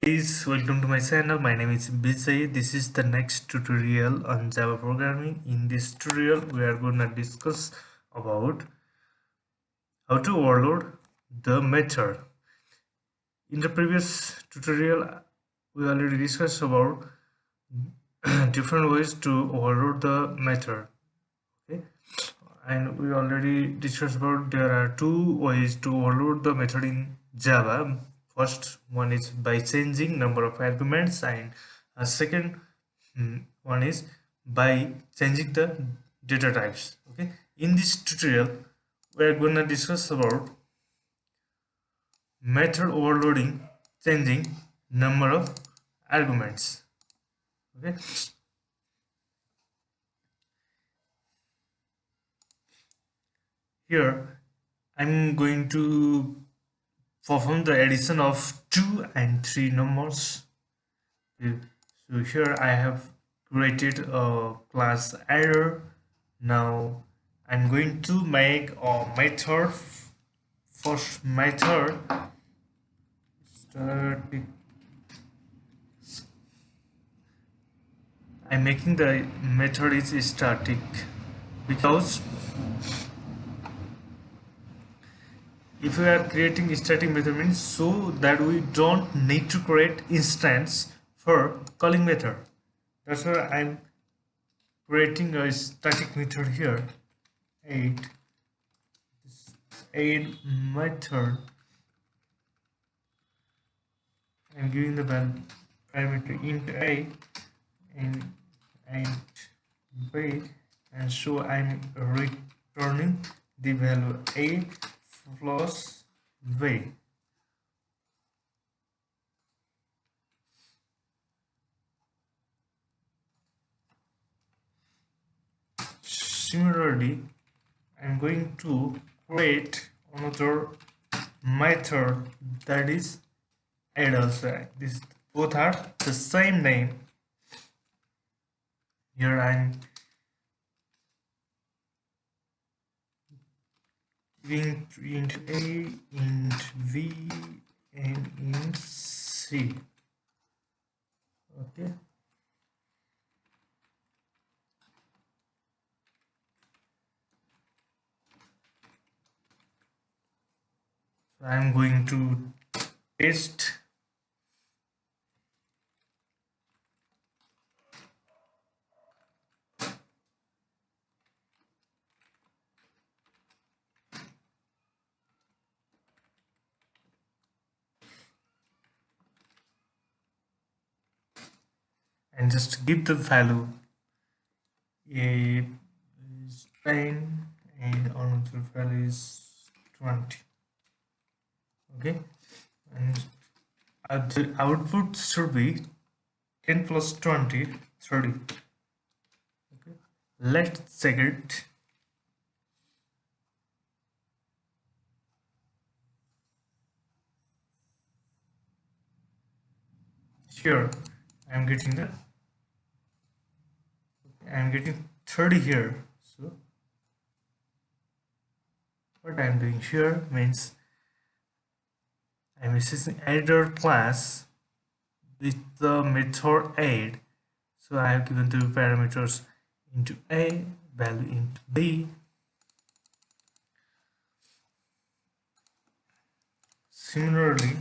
Please welcome to my channel. My name is Visite. This is the next tutorial on Java programming. In this tutorial, we are going to discuss about how to overload the method. In the previous tutorial, we already discussed about different ways to overload the method. Okay, and we already discussed about there are two ways to overload the method in Java. First one is by changing number of arguments, and second one is by changing the data types. Okay, in this tutorial we are going to discuss about method overloading, changing number of arguments. Okay, here I'm going to perform the addition of 2 and 3 numbers. So here I have created a class error. Now I'm going to make a method. First method static. I'm making the method is static because if we are creating static method means so that we don't need to create instance for calling method. That's why I'm creating a static method here. 8 method. I'm giving the parameter int a and b, and so I'm returning the value a plus b. Similarly, I'm going to create another method that is add also. This both are the same name. Here I'm giving int a, int v, and int c. Okay. So I'm going to paste and just give the value a is 10 and another value is 20. Okay, and the output should be 10 plus 20, 30. Okay, let's check it. Here I'm getting 30 here. So what I'm doing here means I'm using editor class with the method add. So I have given two parameters into a, value into b. Similarly,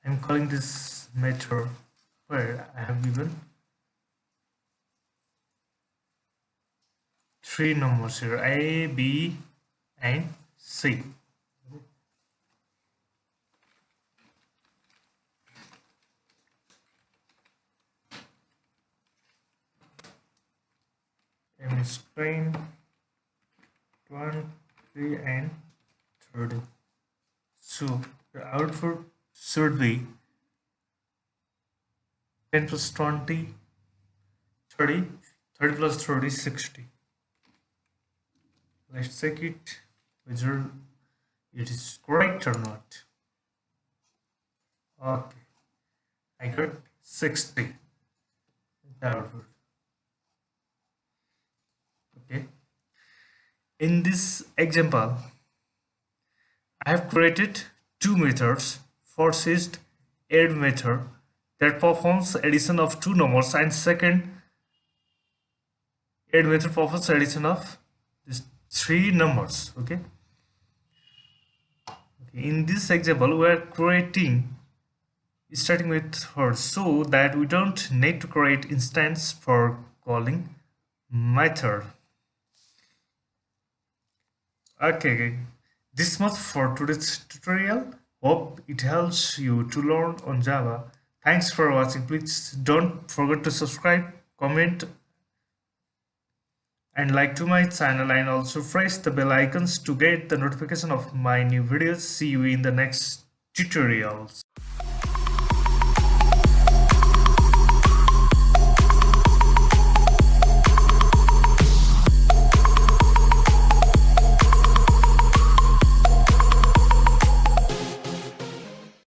I'm calling this method where I have given 3 numbers here, a, b, and c. And string 1, 3, and 30. So the output should be 10 plus 20, 30, 30 plus 30, 60. Let's check it whether it is correct or not. Okay, I got 60 the output. Okay, in this example I have created two methods. First is add method that performs addition of two numbers, and second add method performs addition of these three numbers. Okay. In this example, we are creating starting with first so that we don't need to create instance for calling method. Okay, this much for today's tutorial. Hope it helps you to learn on Java. Thanks for watching. Please don't forget to subscribe, comment, and like to my channel, and also press the bell icons to get the notification of my new videos. See you in the next tutorials.